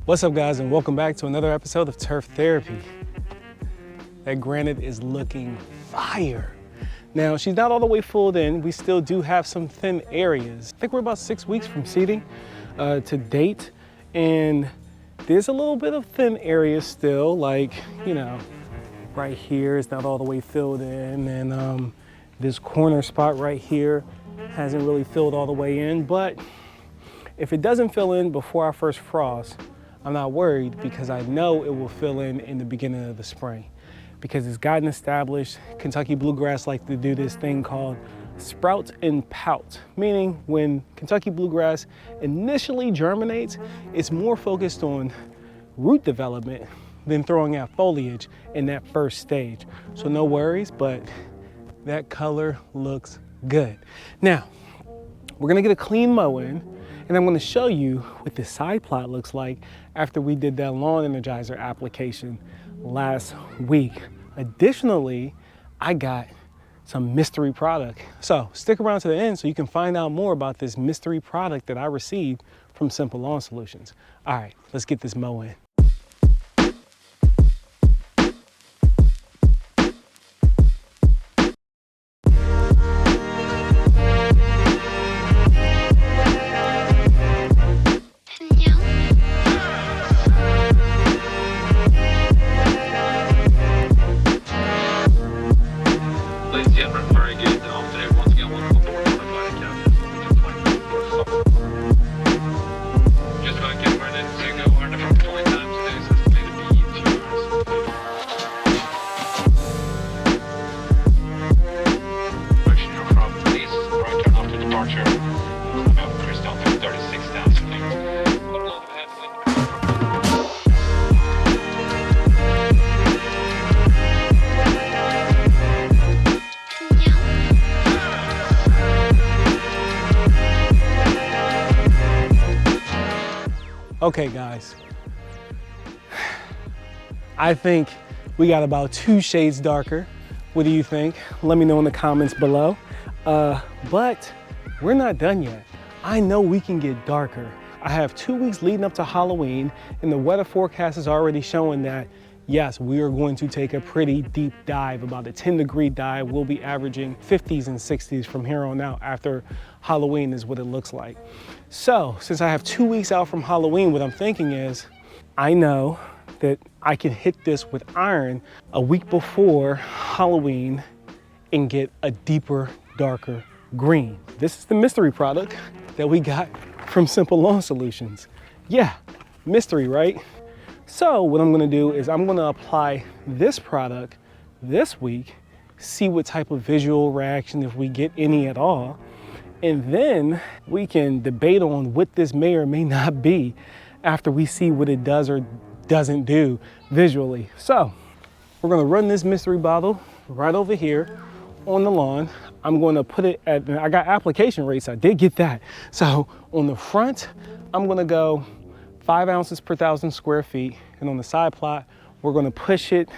What's up, guys, and welcome back to another episode of Turf Therapy. That granite is looking fire. Now, she's not all the way filled in. We still do have some thin areas. I think we're about 6 weeks from seeding to date, and there's a little bit of thin areas still, like, you know, right here is not all the way filled in, and this corner spot right here hasn't really filled all the way in. But if it doesn't fill in before our first frost, I'm not worried, because I know it will fill in the beginning of the spring, because it's gotten established. Kentucky bluegrass like to do this thing called sprout and pout, meaning when Kentucky bluegrass initially germinates, it's more focused on root development than throwing out foliage in that first stage. So no worries, but that color looks good. Now, we're gonna get a clean mow in, and I'm gonna show you what the side plot looks like after we did that lawn Energizer application last week. Additionally, I got some mystery product. So stick around to the end so you can find out more about this mystery product that I received from Simple Lawn Solutions. All right, let's get this mow in. Okay, guys, I think we got about 2 shades darker. What do you think? Let me know in the comments below. But we're not done yet. I know we can get darker. I have 2 weeks leading up to Halloween, and the weather forecast is already showing that, yes, we are going to take a pretty deep dive, about a 10-degree dive. We'll be averaging 50s and 60s from here on out. After Halloween is what it looks like. So since I have 2 weeks out from Halloween, what I'm thinking is, I know that I can hit this with iron a week before Halloween and get a deeper, darker green. This is the mystery product that we got from Simple Lawn Solutions. Yeah, mystery, right? So what I'm gonna do is I'm gonna apply this product this week, see what type of visual reaction, if we get any at all, and then we can debate on what this may or may not be after we see what it does or doesn't do visually. So we're gonna run this mystery bottle right over here on the lawn. I'm gonna put it at, I got application rates, I did get that. So on the front, I'm gonna go 5 ounces per 1,000 square feet. And on the side plot, we're gonna push it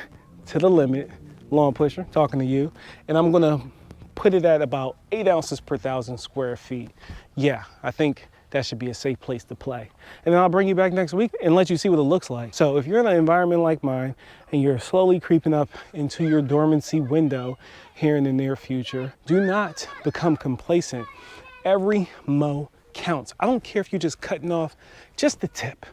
to the limit, lawn pusher, talking to you. And I'm gonna put it at about 8 ounces per 1,000 square feet. Yeah, I think that should be a safe place to play. And then I'll bring you back next week and let you see what it looks like. So if you're in an environment like mine and you're slowly creeping up into your dormancy window here in the near future, do not become complacent. Every mow counts. I don't care if you're just cutting off just the tip.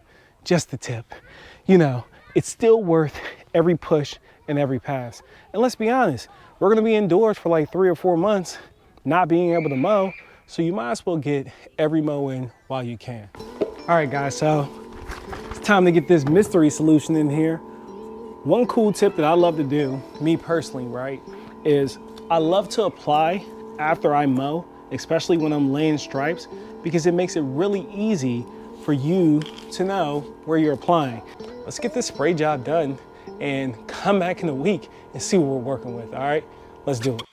You know, it's still worth every push and every pass. And let's be honest, we're gonna be indoors for like 3 or 4 months, not being able to mow, so you might as well get every mow in while you can. All right, guys, so it's time to get this mystery solution in here. One cool tip that I love to do, me personally, right, is I love to apply after I mow, especially when I'm laying stripes, because it makes it really easy for you to know where you're applying. Let's get this spray job done and come back in a week and see what we're working with, all right? Let's do it.